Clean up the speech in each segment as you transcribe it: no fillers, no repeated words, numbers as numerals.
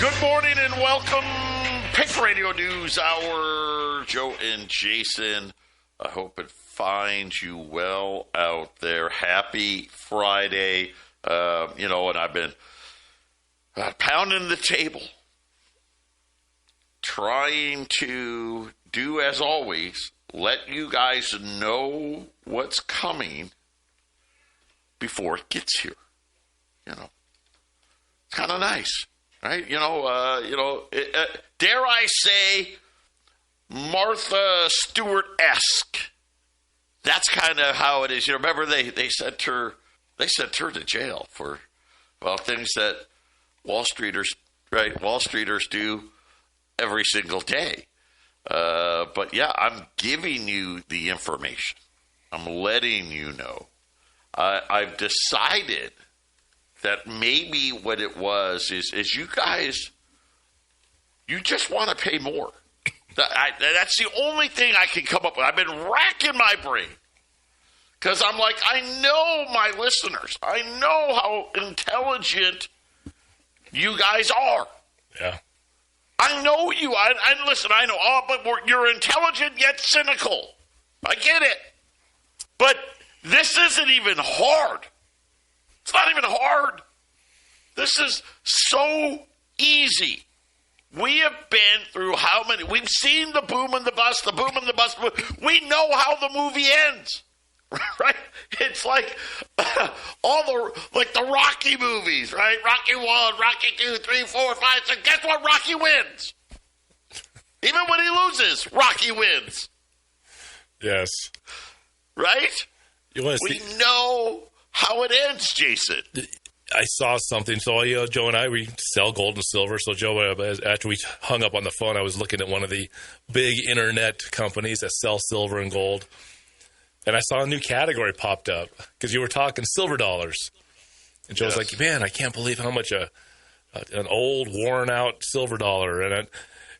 Good morning and welcome. Patriot Radio News Hour. Joe and Jason. I hope it finds you well out there. Happy Friday. And I've been pounding the table, trying to do as always, let you guys know what's coming before it gets here. It's kind of nice. Right, dare I say, Martha Stewart-esque. That's kind of how it is. Remember they sent her to jail for things that Wall Streeters do every single day. But yeah, I'm giving you the information. I'm letting you know. I've decided that maybe what it was is you guys, you just want to pay more. That's the only thing I can come up with. I've been racking my brain because I'm like, I know my listeners. I know how intelligent you guys are. Yeah. I know you. Listen, I know. Oh, but you're intelligent yet cynical. I get it. But this isn't even hard. It's not even hard. This is so easy. We have been through how many? We've seen the boom and the bust, the boom and the bust. We know how the movie ends, right? It's like the Rocky movies, right? Rocky 1, Rocky 2, 3, 4, 5, 6. Guess what? Rocky wins. Even when he loses, Rocky wins. Yes. Right? We know how it ends, Jason. I saw something. So, Joe and I, we sell gold and silver. So, Joe, after we hung up on the phone, I was looking at one of the big internet companies that sell silver and gold. And I saw a new category popped up because you were talking silver dollars. And Joe was like, man, I can't believe how much an old, worn-out silver dollar. And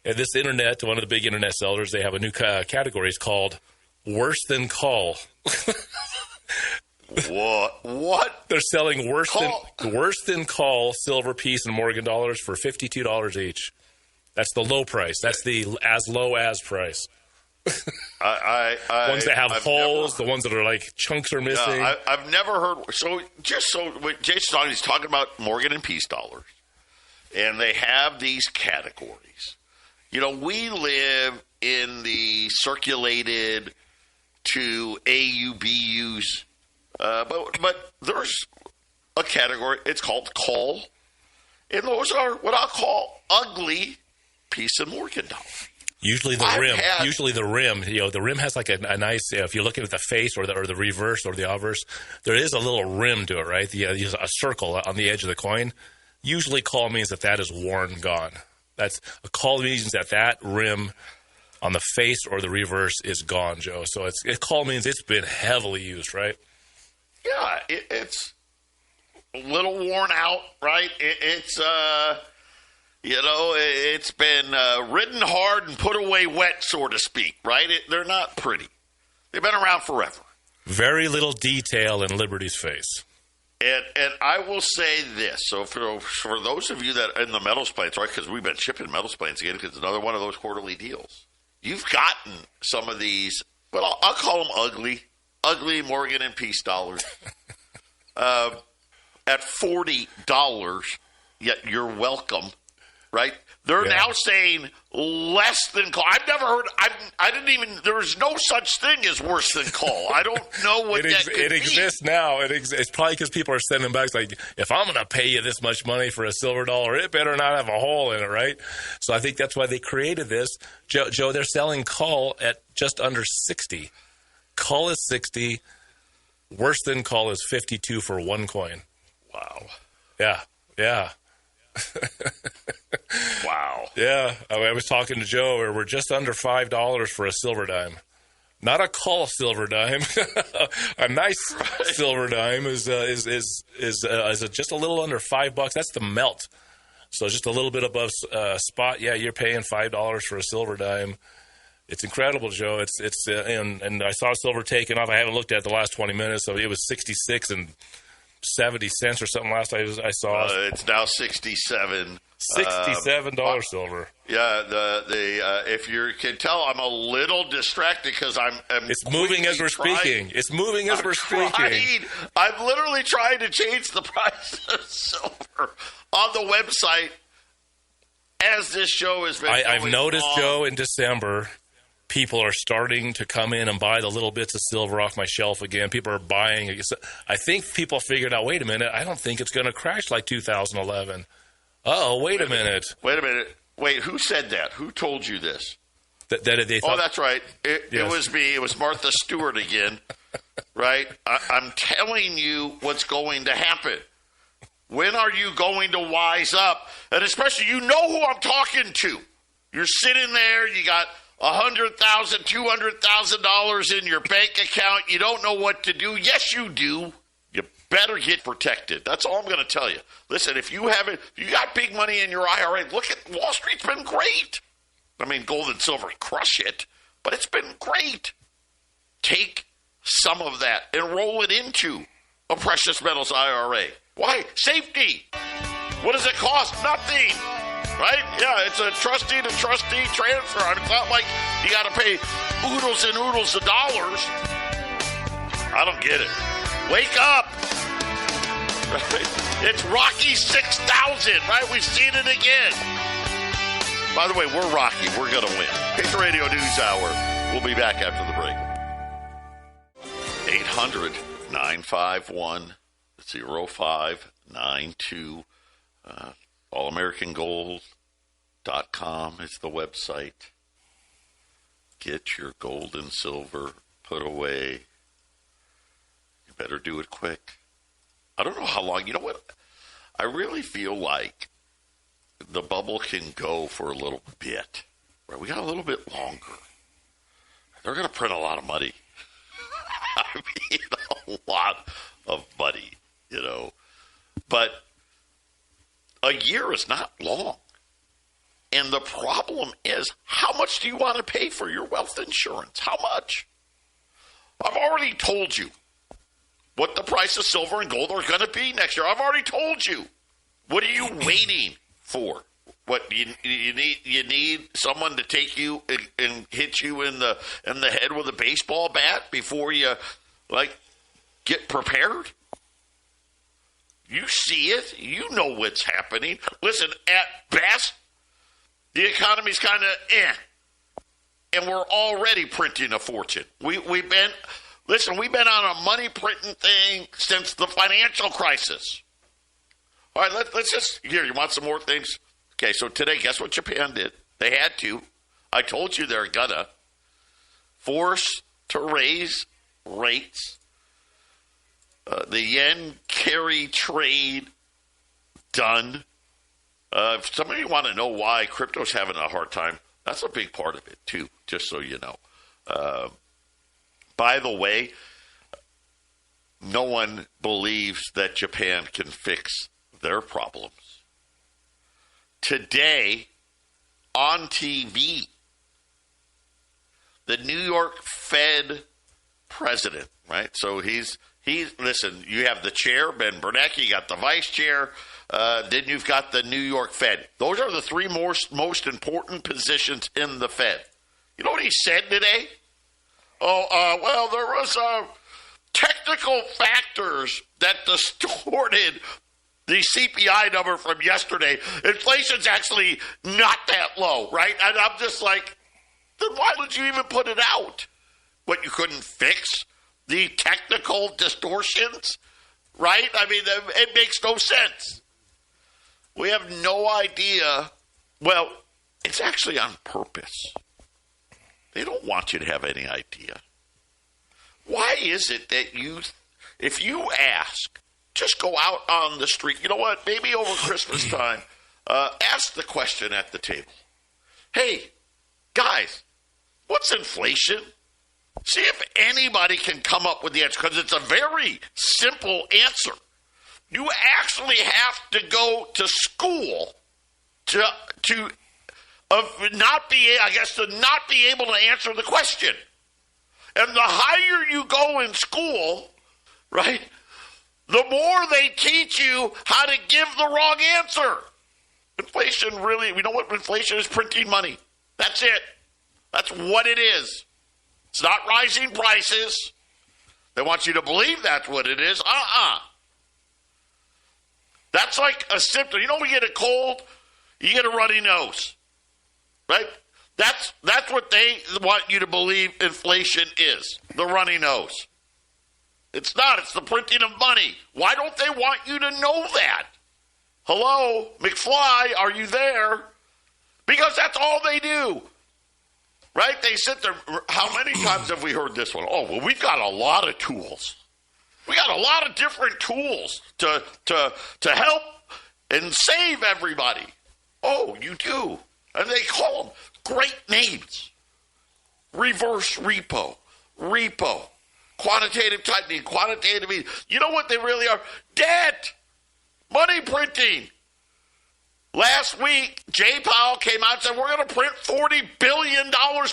this internet, one of the big internet sellers, they have a new category. It's called Worse Than Call. What? They're selling worse than call silver piece and Morgan dollars for $52 each. That's the low price. That's the as low as price. Ones that have holes, the ones that are like chunks are missing. Yeah, I've never heard. So when Jason's talking, he's talking about Morgan and Peace dollars, and they have these categories. We live in the circulated to AUBUs. But there's a category, it's called call, and those are what I'll call ugly piece of Morgan dollar. Usually the rim, the rim has like a nice, if you're looking at the face or the reverse or the obverse, there is a little rim to it, right? There's a circle on the edge of the coin. Usually call means that is worn, gone. That's a call means that rim on the face or the reverse is gone, Joe. So call means it's been heavily used, right? Yeah, it's a little worn out, right? It's been ridden hard and put away wet, so to speak, right? They're not pretty. They've been around forever. Very little detail in Liberty's face. And I will say this. So for those of you that are in the metals planes, right, because we've been shipping metals planes again because it's another one of those quarterly deals. You've gotten some of these, but I'll call them ugly Morgan and Peace dollars at $40, yet you're welcome, right? They're now saying less than call. I've never heard, there's no such thing as worse than call. I don't know what that could be. It exists now. It's probably because people are sending back, like, if I'm going to pay you this much money for a silver dollar, it better not have a hole in it, right? So I think that's why they created this. Joe, they're selling call at just under 60. Call is 60. Worse than call is 52 for one coin. Wow. Yeah. Wow. Yeah. I was talking to Joe, we're just under $5 for a silver dime. Not a call silver dime. A nice silver dime is just a little under $5. That's the melt. So just a little bit above spot. Yeah, you're paying $5 for a silver dime. It's incredible, Joe. And I saw silver taking off. I haven't looked at the last 20 minutes, so it was 66, and 70 cents or something last I saw. It's now 67. $67 silver. Yeah, if you can tell, I'm a little distracted because I'm it's moving as we're speaking. It's moving as we're speaking. I'm literally trying to change the price of silver on the website as this show has been. I've noticed, on. Joe, in December, people are starting to come in and buy the little bits of silver off my shelf again. People are buying. I think people figured out, wait a minute, I don't think it's going to crash like 2011. Oh, wait a minute. Wait, who said that? Who told you this? That they thought, that's right. It was me. It was Martha Stewart again, right? I'm telling you what's going to happen. When are you going to wise up? And especially, you know who I'm talking to. You're sitting there, you got $100,000, $200,000 in your bank account. You don't know what to do. Yes, you do. You better get protected. That's all I'm going to tell you. Listen, if you got big money in your IRA, look at Wall Street's been great. I mean, gold and silver crush it, but it's been great. Take some of that and roll it into a precious metals IRA. Why? Safety. What does it cost? Nothing. Right? Yeah, it's a trustee to trustee transfer. I mean, it's not like you got to pay oodles and oodles of dollars. I don't get it. Wake up. Right? It's Rocky 6000, right? We've seen it again. By the way, we're Rocky. We're going to win. Patriot Radio News Hour. We'll be back after the break. 800-951-0592. allamericangold.com is the website. Get your gold and silver put away. You better do it quick. I don't know how long. You know what? I really feel like the bubble can go for a little bit. Right? We got a little bit longer. They're going to print a lot of money. I mean, a lot of money, you know. But a year is not long. And the problem is, how much do you want to pay for your wealth insurance? How much? I've already told you what the price of silver and gold are going to be next year. I've already told you. What are you waiting for? What you need someone to take you and hit you in the head with a baseball bat before you get prepared? You see it. You know what's happening. Listen, at best, the economy's kind of and we're already printing a fortune. We've been on a money printing thing since the financial crisis. All right, let's just here. You want some more things? Okay, so today, guess what Japan did? They had to. I told you they're gonna force to raise rates. The yen carry trade done. If some of you want to know why crypto's having a hard time, that's a big part of it too, just so you know. By the way, no one believes that Japan can fix their problems. Today, on TV, the New York Fed president, right? So he's listen, you have the chair, Ben Bernanke, you got the vice chair, then you've got the New York Fed. Those are the three most important positions in the Fed. You know what he said today? Well, there was technical factors that distorted the CPI number from yesterday. Inflation's actually not that low, right? And I'm just like, then why would you even put it out? What, you couldn't fix the technical distortions, right? I mean, it makes no sense. We have no idea. Well, it's actually on purpose. They don't want you to have any idea. Why is it that if you ask, just go out on the street, you know what, maybe over Christmas time, ask the question at the table. Hey, guys, what's inflation? See if anybody can come up with the answer, because it's a very simple answer. You actually have to go to school to not be able to answer the question. And the higher you go in school, right, the more they teach you how to give the wrong answer. Inflation really, we know what inflation is: printing money. That's it. That's what it is. It's not rising prices. They want you to believe that's what it is. That's like a symptom. You know, when you get a cold, you get a runny nose, right? That's what they want you to believe inflation is, the runny nose. It's not. It's the printing of money. Why don't they want you to know that? Hello, McFly, are you there? Because that's all they do. Right? They sit there. How many times have we heard this one? Oh, well, we've got a lot of tools. We got a lot of different tools to help and save everybody. Oh, you do. And they call them great names. Reverse repo, quantitative tightening, quantitative easing. You know what they really are? Debt. Money printing. Last week, Jay Powell came out and said, we're going to print $40 billion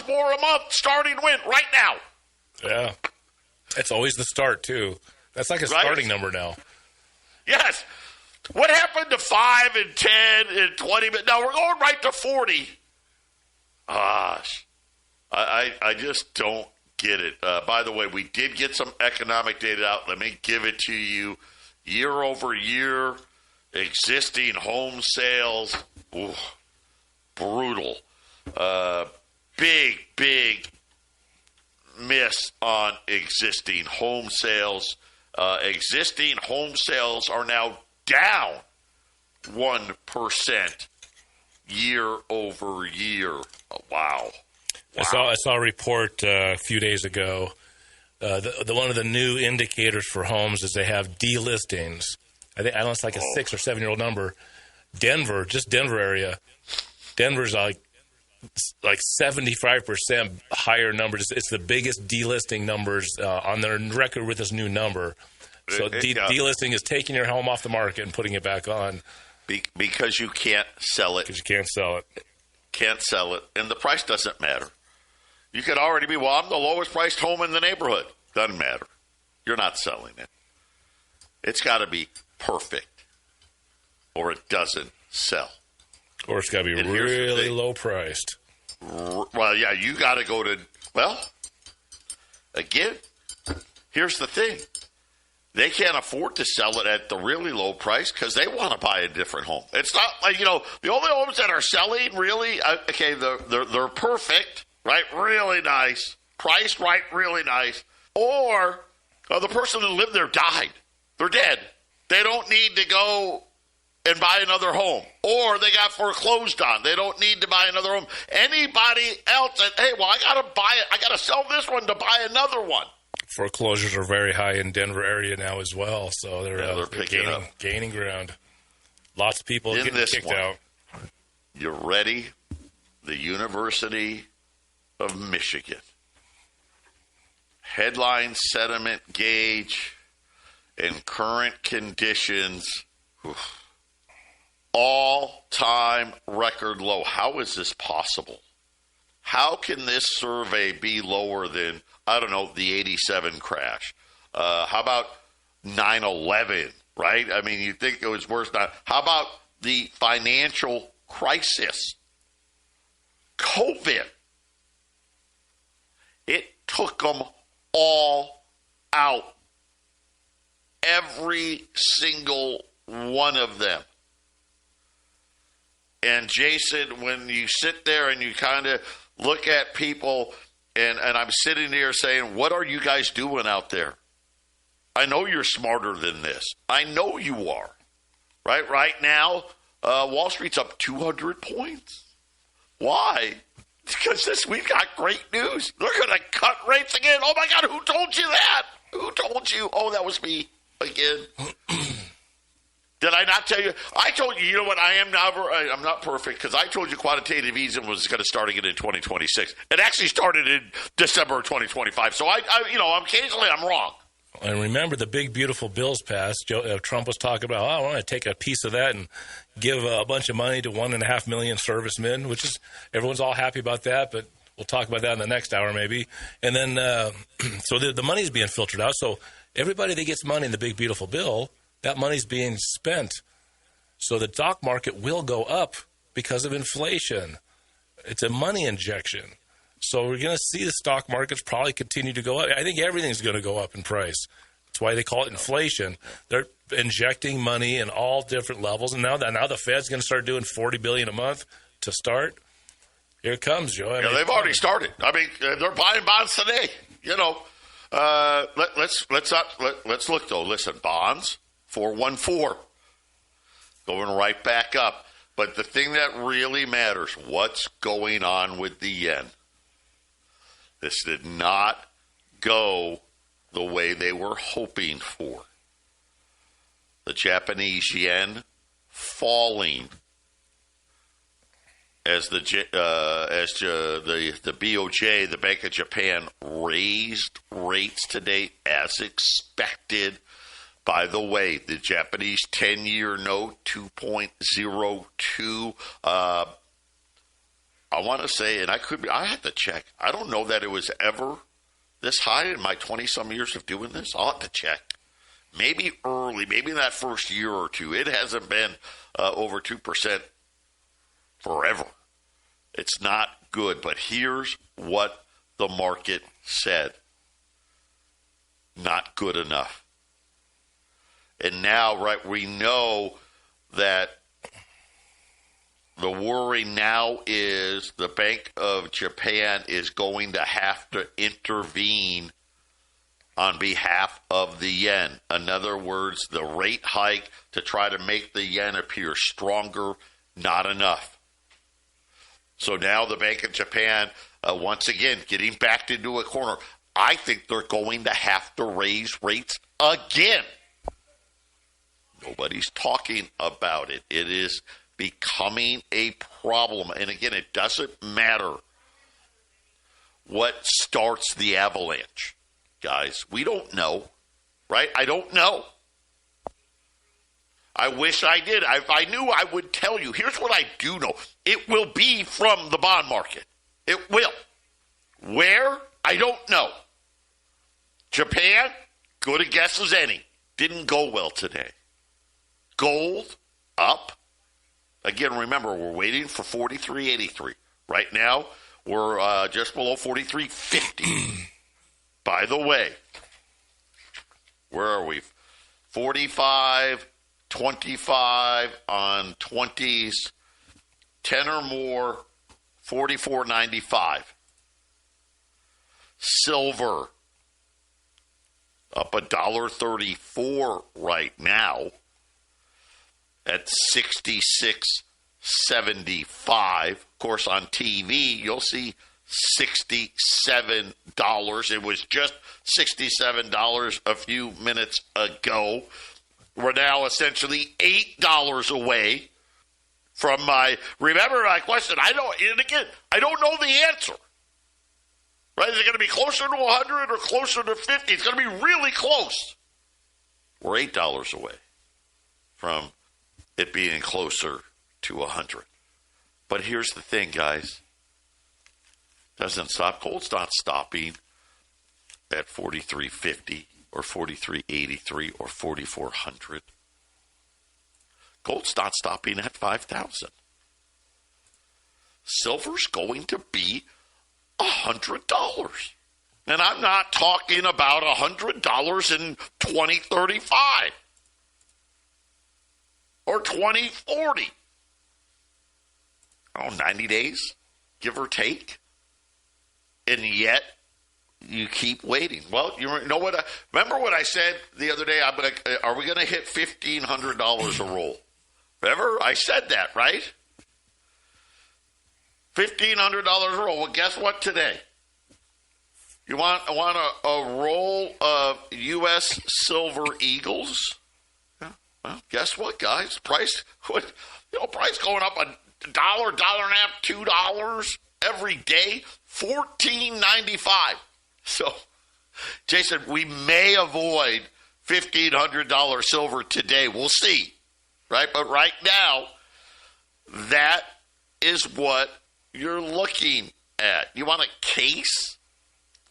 more a month starting when? Right now. Yeah. That's always the start, too. That's like a starting number now. Yes. What happened to 5 and 10 and 20? Now we're going right to 40. Gosh. I just don't get it. By the way, we did get some economic data out. Let me give it to you. Year over year, existing home sales, brutal. Big miss on existing home sales. Existing home sales are now down 1% year over year. Oh, wow. I saw a report a few days ago. The one of the new indicators for homes is they have delistings. I don't know, it's like a 6 or 7 year old number. Denver area. Denver's like 75% higher numbers. It's the biggest delisting numbers on their record with this new number. So delisting is taking your home off the market and putting it back on. Because you can't sell it. Because you can't sell it. Can't sell it. And the price doesn't matter. You could already be, I'm the lowest priced home in the neighborhood. Doesn't matter. You're not selling it. It's got to be perfect or it doesn't sell. Or it's got to be really low priced. Well, yeah, you got to go to, again, here's the thing. They can't afford to sell it at the really low price because they want to buy a different home. It's not like, the only homes that are selling really, they're perfect, right? Really nice. Priced right, really nice. Or the person who lived there died. They're dead. They don't need to go and buy another home. Or they got foreclosed on. They don't need to buy another home. Anybody else that, I got to buy it. I got to sell this one to buy another one. Foreclosures are very high in Denver area now as well, so they're gaining ground. Lots of people getting kicked out. You ready? The University of Michigan. Headline sentiment gauge and current conditions. All-time record low. How is this possible? How can this survey be lower than, the 87 crash? How about 9/11, right? I mean, you think it was worse. How about the financial crisis? COVID. It took them all out. Every single one of them. And Jason, when you sit there and you kind of look at people, and I'm sitting here saying, what are you guys doing out there? I know you're smarter than this. I know you are. Right now, Wall Street's up 200 points. Why? Because we've got great news. They're going to cut rates again. Oh, my God, who told you that? Who told you? Oh, that was me again. Did I not tell you? I told you, what, I'm not perfect because I told you quantitative easing was going to start again in 2026. It actually started in December of 2025. So, occasionally I'm wrong. And remember the big, beautiful bills passed. Trump was talking about, I want to take a piece of that and give a bunch of money to 1.5 million servicemen, which is, everyone's all happy about that, but we'll talk about that in the next hour maybe. And then, so the money's being filtered out. So everybody that gets money in the big, beautiful bill, that money's being spent. So the stock market will go up because of inflation. It's a money injection. So we're going to see the stock markets probably continue to go up. I think everything's going to go up in price. That's why they call it inflation. They're injecting money in all different levels. And now the Fed's going to start doing $40 billion a month to start. Here it comes, Joe. They've already started. I mean, they're buying bonds today. Let's look though. Listen, bonds 414 going right back up. But the thing that really matters, what's going on with the yen? This did not go the way they were hoping for. The Japanese yen falling as the BOJ, the Bank of Japan, raised rates today as expected. By the way, the Japanese 10-year note, 2.02. I want to say, and I had to check. I don't know that it was ever this high in my 20-some years of doing this. I'll have to check. Maybe early, maybe in that first year or two. It hasn't been over 2% forever. It's not good, but here's what the market said. Not good enough. And now, right, we know that the worry now is the Bank of Japan is going to have to intervene on behalf of the yen. In other words, the rate hike to try to make the yen appear stronger, not enough. So now the Bank of Japan, once again, getting backed into a corner. I think they're going to have to raise rates again. Nobody's talking about it. It is becoming a problem. And again, it doesn't matter what starts the avalanche. Guys, we don't know, right? I don't know. I wish I did. If I knew, I would tell you. Here's what I do know. It will be from the bond market. It will. Where? I don't know. Japan, good a guess as any. Didn't go well today. Gold, up. Again, remember, we're waiting for 43.83. Right now, we're just below 43.50. By the way, where are we? 45.25 on 20s, 10 or more, 44.95. Silver, up $1.34 right now at 66.75. Of course, on TV, you'll see $67. It was just $67 a few minutes ago. We're now essentially $8 away from remember my question, I don't know the answer. Right? Is it going to be closer to 100 or closer to 50? It's going to be really close. We're $8 away from it being closer to 100. But here's the thing, guys. Doesn't stop. Gold's not stopping at 43.50 or 43.83 or 4,400. Gold's not stopping at 5,000. Silver's going to be $100. And I'm not talking about $100 in 2035 or 2040. 90 days, give or take. And yet, you keep waiting. Well, you know what? Remember what I said the other day? Are we going to hit $1,500 a roll? Remember? I said that, right? $1,500 a roll. Well, guess what today? You want a roll of U.S. Silver Eagles? Yeah. Well, guess what, guys? Price going up $1, $1.50, $2 every day. $14.95. So, Jason, we may avoid $1,500 silver today. We'll see, right? But right now, that is what you're looking at. You want a case?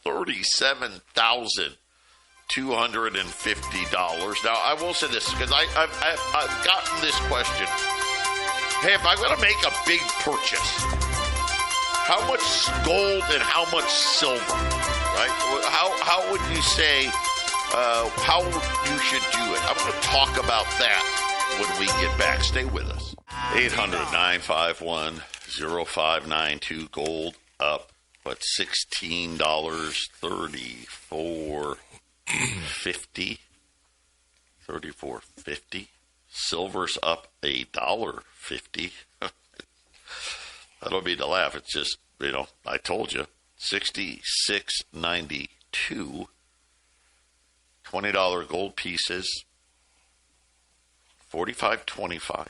$37,000 $250. Now, I will say this, because I've gotten this question. Hey, if I'm going to make a big purchase, how much gold and how much silver, right? How would you say how you should do it? I'm going to talk about that when we get back. Stay with us. 800-951-0592. Gold up, what, $16.34.50. $34.50. Silver's up $1.50. I don't mean to laugh. It's just, I told you. $66.92. $20 gold pieces. $45.25.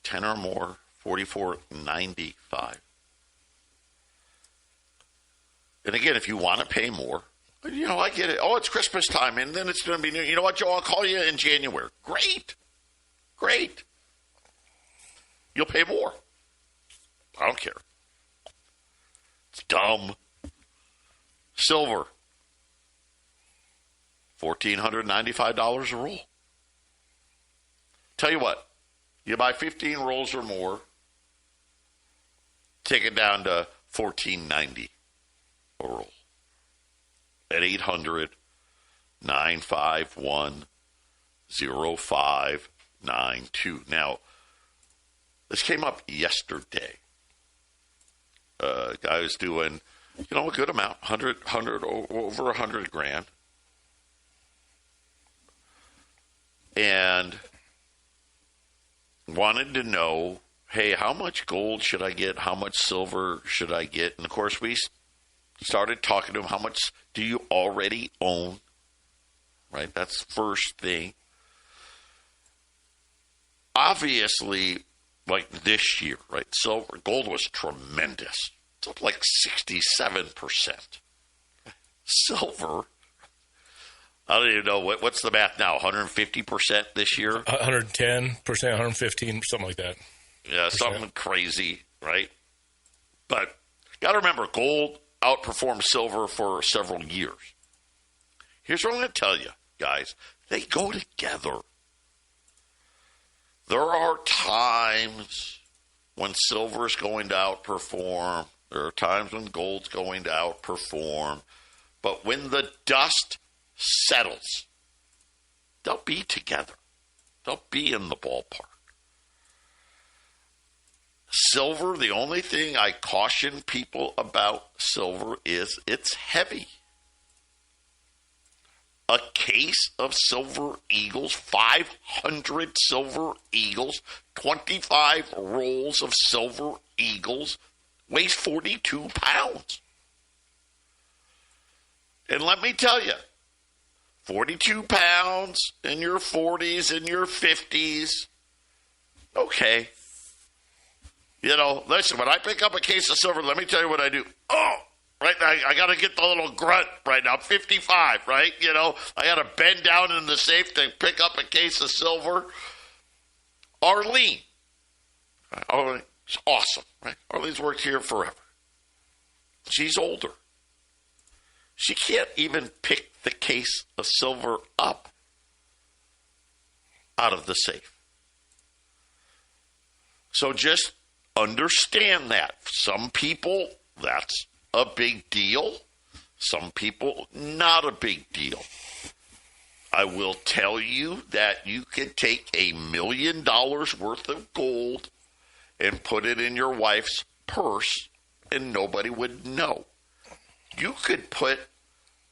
10 or more. $44.95. And again, if you want to pay more, I get it. Oh, it's Christmas time, and then it's going to be new. You know what, Joe? I'll call you in January. Great. You'll pay more. I don't care. It's dumb. Silver. $1,495 a roll. Tell you what. You buy 15 rolls or more, take it down to $1,490 a roll. At 800-951-0592. Now, this came up yesterday. Guy was doing, a good amount, over 100 grand. And wanted to know, hey, how much gold should I get? How much silver should I get? And, of course, we started talking to him, how much do you already own? Right? That's the first thing. Obviously, like this year, right? Silver, gold was tremendous. It's up like 67%. Silver, I don't even know, what's the math now, 150% this year? 110%, 115%, something like that. Yeah, something crazy, right? But got to remember, gold outperformed silver for several years. Here's what I'm going to tell you, guys. They go together. There are times when silver's going to outperform. There are times when gold's going to outperform. But when the dust settles, they'll be together. They'll be in the ballpark. Silver, the only thing I caution people about silver is it's heavy. A case of Silver Eagles, 500 Silver Eagles, 25 rolls of Silver Eagles, weighs 42 pounds. And let me tell you, 42 pounds in your 40s, in your 50s, okay. Listen, when I pick up a case of silver, let me tell you what I do. Oh, right, I got to get the little grunt right now. I'm 55, right? I got to bend down in the safe to pick up a case of silver. Arlene. It's awesome, right? Arlene's worked here forever. She's older. She can't even pick the case of silver up out of the safe. So just understand that. Some people, that's a big deal. Some people, not a big deal. I will tell you that you could take $1 million worth of gold and put it in your wife's purse and nobody would know. You could put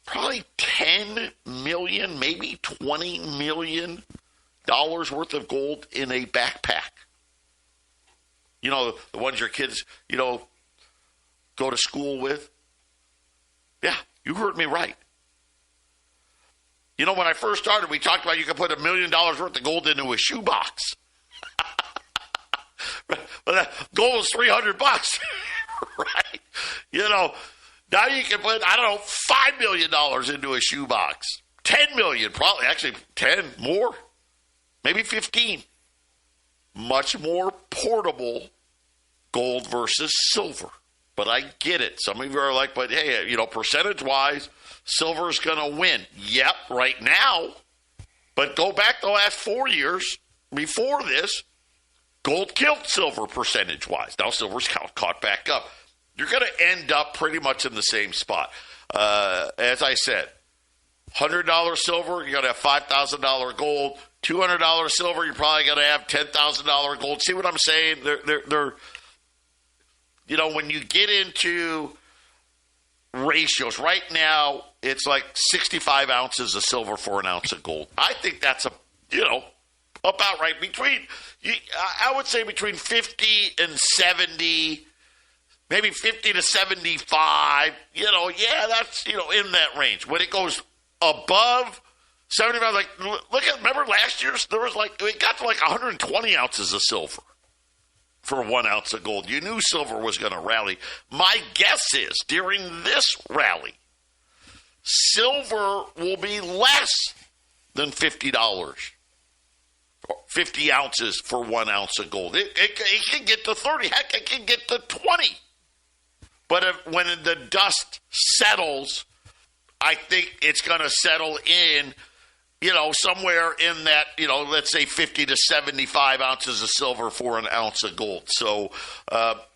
probably $10 million, maybe $20 million worth of gold in a backpack. The ones your kids, go to school with. Yeah, you heard me right. When I first started, we talked about you could put $1 million worth of gold into a shoebox. But that gold was $300, right? Now you can put, $5 million into a shoebox. $10 million, probably, actually 10 more, maybe 15. Much more portable gold versus silver. But I get it. Some of you are like, but hey, percentage-wise, silver's going to win. Yep, right now. But go back the last 4 years before this, gold killed silver percentage-wise. Now silver's caught back up. You're going to end up pretty much in the same spot. As I said, $100 silver, you're going to have $5,000 gold. $200 silver, you're probably going to have $10,000 gold. See what I'm saying? They're when you get into ratios, right now it's like 65 ounces of silver for an ounce of gold. I think that's about right. I would say between 50 and 70, maybe 50 to 75. That's in that range. When it goes above 75, remember last year there was it got to 120 ounces of silver for 1 ounce of gold. You knew silver was going to rally. My guess is during this rally, silver will be less than $50, 50 ounces for 1 ounce of gold. It can get to 30. Heck, it can get to 20. But when the dust settles, I think it's going to settle in, somewhere in that, let's say 50 to 75 ounces of silver for an ounce of gold. So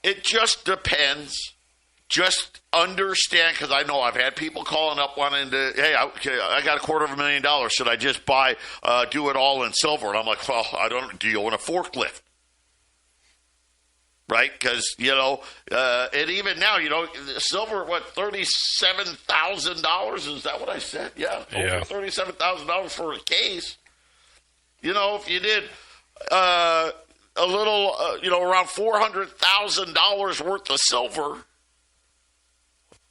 it just depends. Just understand, because I know I've had people calling up wanting to, hey, I got $250,000. Should I just do it all in silver? And I'm like, well, do you own a forklift? Right? Because, and even now, silver, $37,000? Is that what I said? Yeah. Over $37,000 for a case. If you did a little, around $400,000 worth of silver,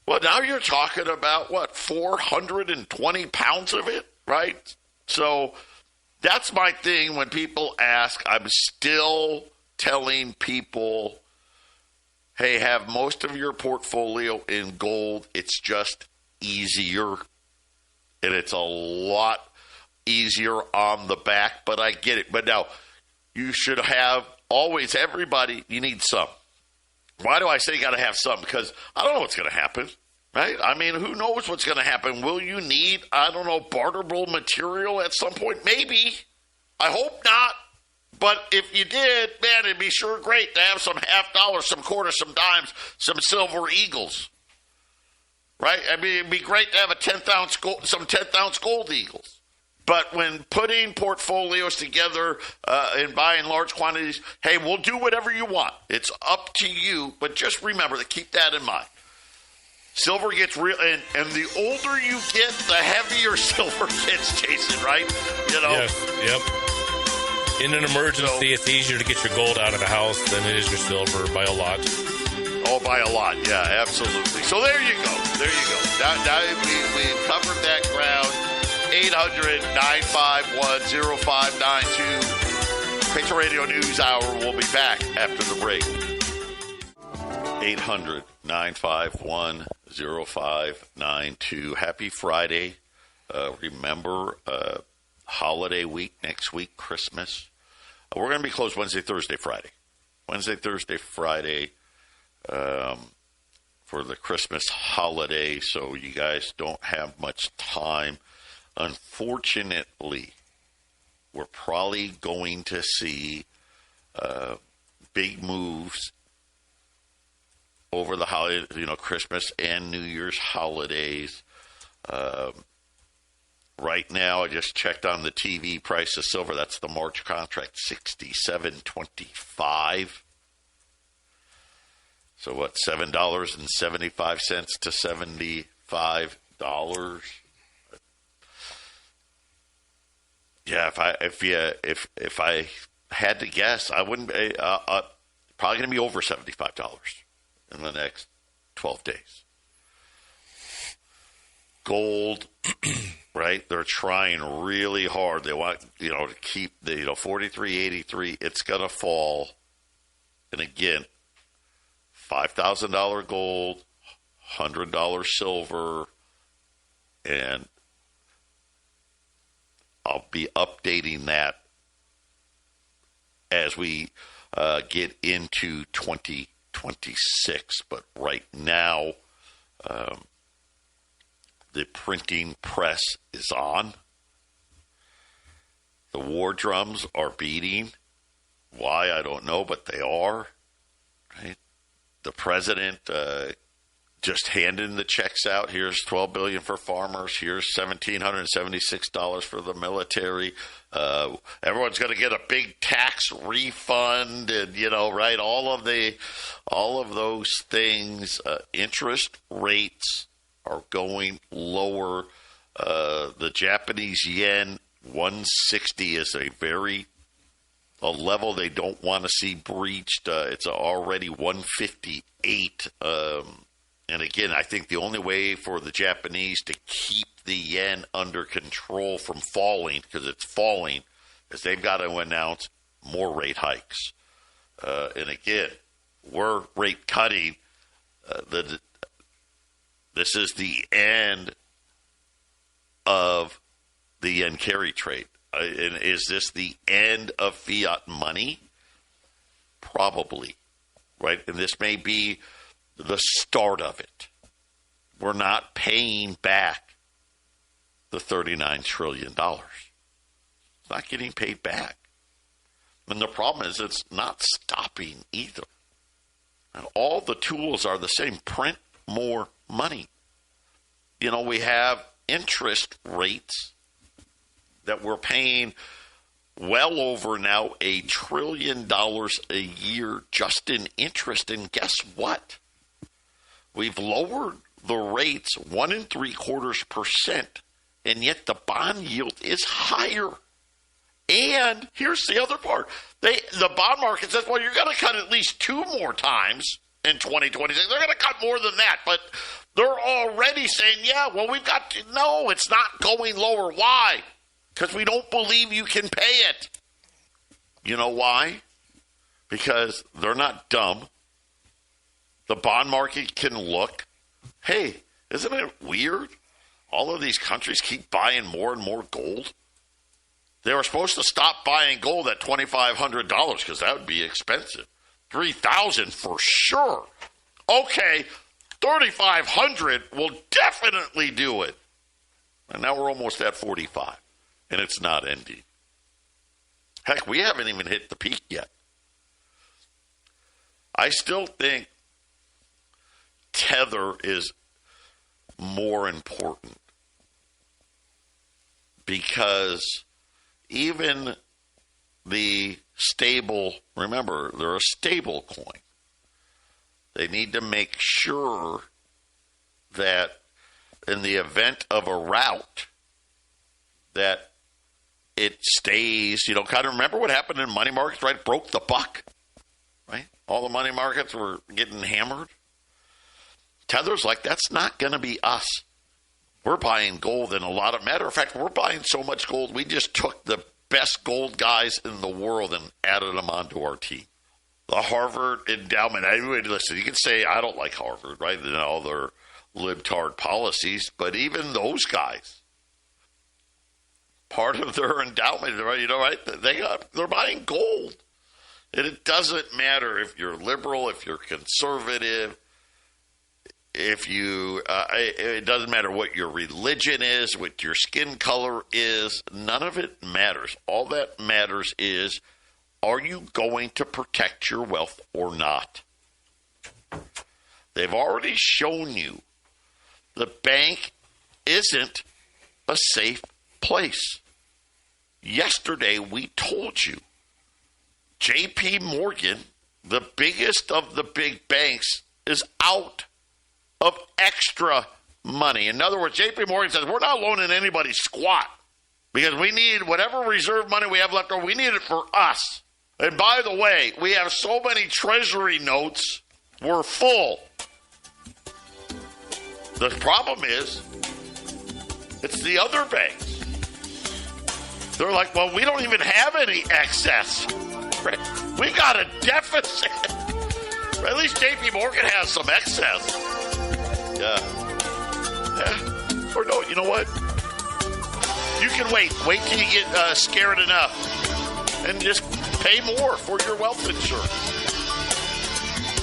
well, now you're talking about, 420 pounds of it, right? So that's my thing when people ask. I'm still telling people, hey, have most of your portfolio in gold. It's just easier, and it's a lot easier on the back, but I get it. But now, you should have always, everybody, you need some. Why do I say you got to have some? Because I don't know what's going to happen, right? I mean, who knows what's going to happen? Will you need, barterable material at some point? Maybe. I hope not. But if you did, man, it'd be sure great to have some $50, some quarters, some dimes, some silver eagles, right? I mean, it'd be great to have some 10th ounce gold eagles. But when putting portfolios together and buying large quantities, hey, we'll do whatever you want. It's up to you. But just remember to keep that in mind. Silver gets real, and the older you get, the heavier silver gets, Jason, right? Yes, yep. In an emergency, it's easier to get your gold out of the house than it is your silver by a lot. Oh, by a lot. Yeah, absolutely. So there you go. Now we've covered that ground. 800-951-0592. Patriot Radio News Hour will be back after the break. 800-951-0592. Happy Friday. Remember, holiday week next week, Christmas. We're going to be closed Wednesday, Thursday, Friday. Wednesday, Thursday, Friday for the Christmas holiday, so you guys don't have much time. Unfortunately, we're probably going to see big moves over the holiday, Christmas and New Year's holidays. Right now, I just checked on the TV price of silver. That's the March contract, $67.25. So what? $7.75 to $75. Yeah, if I had to guess, I wouldn't. Probably going to be over $75 in the next 12 days. Gold. Right? They're trying really hard. They want, to keep the, 43.83. It's going to fall. And again, $5,000 gold, $100 silver, and I'll be updating that as we get into 2020. 2026. But right now, the printing press is on. The war drums are beating. Why, I don't know, but they are. Right? The president just handing the checks out. Here's $12 billion for farmers. Here's $1,776 for the military. Everyone's going to get a big tax refund, and right? All of those things. Interest rates are going lower. The Japanese yen 160 is a level they don't want to see breached. It's already 158. And again, I think the only way for the Japanese to keep the yen under control from falling, because it's falling, is they've got to announce more rate hikes. And again, we're rate cutting. This is the end of the yen carry trade. And is this the end of fiat money? Probably, right? And this may be the start of it. We're not paying back the $39 trillion. It's not getting paid back. And the problem is it's not stopping either. And all the tools are the same. Print more money. We have interest rates that we're paying well over now $1 trillion a year just in interest. And guess what? We've lowered the rates 1.75%, and yet the bond yield is higher. And here's the other part. The bond market says, well, you're going to cut at least 2 more times in 2026. They're going to cut more than that, but they're already saying, no, it's not going lower. Why? Because we don't believe you can pay it. You know why? Because they're not dumb. The bond market can look, hey, isn't it weird? All of these countries keep buying more and more gold. They were supposed to stop buying gold at $2,500 because that would be expensive. $3,000 for sure. Okay, $3,500 will definitely do it. And now we're almost at 45, and it's not ending. Heck, we haven't even hit the peak yet. I still think Tether is more important because even the stable, remember, they're a stable coin. They need to make sure that in the event of a rout that it stays, kind of remember what happened in money markets, right? It broke the buck, right? All the money markets were getting hammered. Tether's like, that's not going to be us. We're buying gold in a lot of matter of fact, we're buying so much gold, we just took the best gold guys in the world and added them onto our team. The Harvard endowment, listen, you can say, I don't like Harvard, right? And all their libtard policies, but even those guys, part of their endowment, right? They're buying gold. And it doesn't matter if you're liberal, if you're conservative, it doesn't matter what your religion is, what your skin color is, none of it matters. All that matters is, are you going to protect your wealth or not? They've already shown you the bank isn't a safe place. Yesterday we told you J.P. Morgan, the biggest of the big banks, is out of extra money. In other words, J.P. Morgan says, we're not loaning anybody squat because we need whatever reserve money we have left over, we need it for us. And by the way, we have so many treasury notes, we're full. The problem is, it's the other banks. They're like, well, we don't even have any excess. Right? We got a deficit. At least J.P. Morgan has some excess. Yeah. Or no, you know what? You can wait. Wait till you get scared enough. And just pay more for your wealth insurance.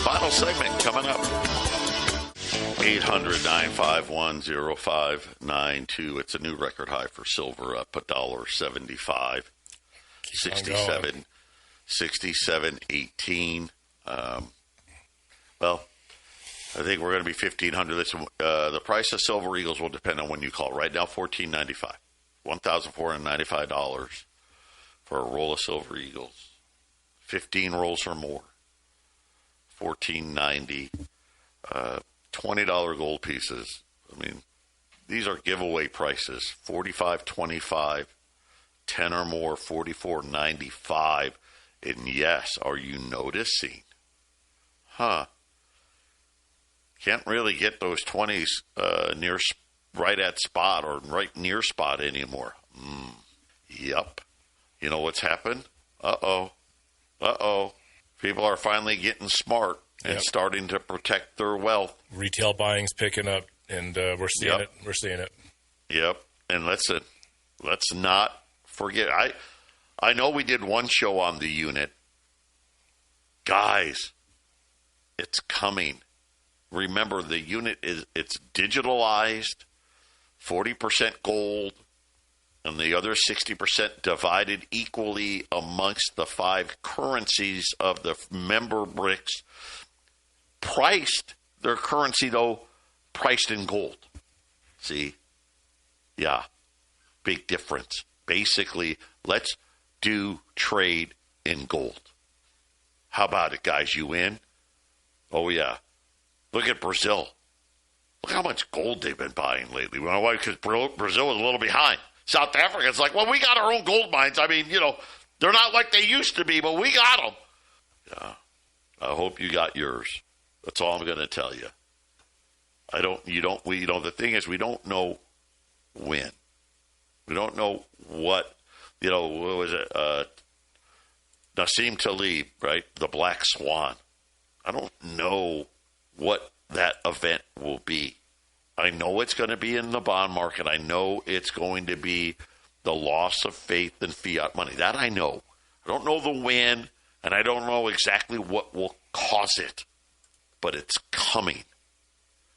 Final segment coming up. 800-951-0592. It's a new record high for silver, up $1.75. 67.18. Well, I think we're going to be 1,500. Listen, the price of silver eagles will depend on when you call. Right now, $1,495. $1,495 for a roll of silver eagles. 15 rolls or more. $1,490. $20 gold pieces. I mean, these are giveaway prices. $45.25. 10 or more, $44.95. And yes, are you noticing? Can't really get those 20s near right at spot or right near spot anymore. Yep. You know what's happened? Uh-oh. People are finally getting smart and starting to protect their wealth. Retail buying's picking up, and we're seeing it. We're seeing it. Yep. And let's not forget. I know we did one show on the unit. Guys, it's coming. Remember, the unit it's digitalized, 40% gold, and the other 60% divided equally amongst the 5 currencies of the member BRICS. Their currency, though, priced in gold. See? Yeah. Big difference. Basically, let's do trade in gold. How about it, guys? You in? Oh, yeah. Look at Brazil. Look how much gold they've been buying lately. You know why? Because Brazil is a little behind. South Africa's like, well, we got our own gold mines. I mean, they're not like they used to be, but we got them. Yeah. I hope you got yours. That's all I'm going to tell you. The thing is, we don't know when. We don't know what was it? Nassim Taleb, right? The Black Swan. I don't know what that event will be. I know it's going to be in the bond market. I know it's going to be the loss of faith in fiat money. That I know. I don't know the when, and I don't know exactly what will cause it. But it's coming.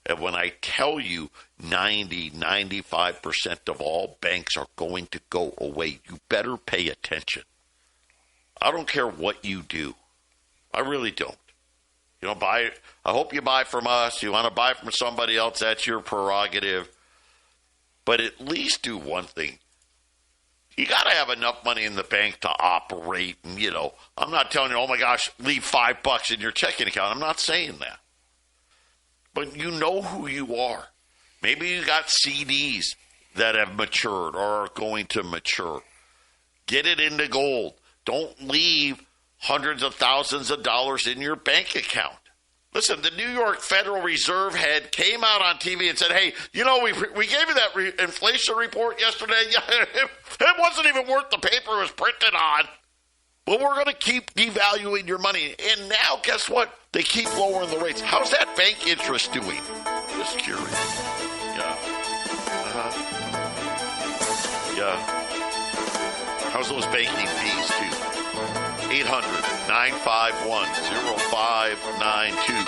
And when I tell you 95% of all banks are going to go away, you better pay attention. I don't care what you do. I really don't. I hope you buy from us. You want to buy from somebody else, that's your prerogative. But at least do one thing. You got to have enough money in the bank to operate. And, I'm not telling you, oh, my gosh, leave $5 in your checking account. I'm not saying that. But you know who you are. Maybe you got CDs that have matured or are going to mature. Get it into gold. Don't leave hundreds of thousands of dollars in your bank account. Listen, the New York Federal Reserve head came out on TV and said, hey, we gave you that inflation report yesterday. It wasn't even worth the paper it was printed on. But we're going to keep devaluing your money. And now, guess what? They keep lowering the rates. How's that bank interest doing? Just curious. Yeah. Yeah. How's those banking fees, too? 800-951-0592.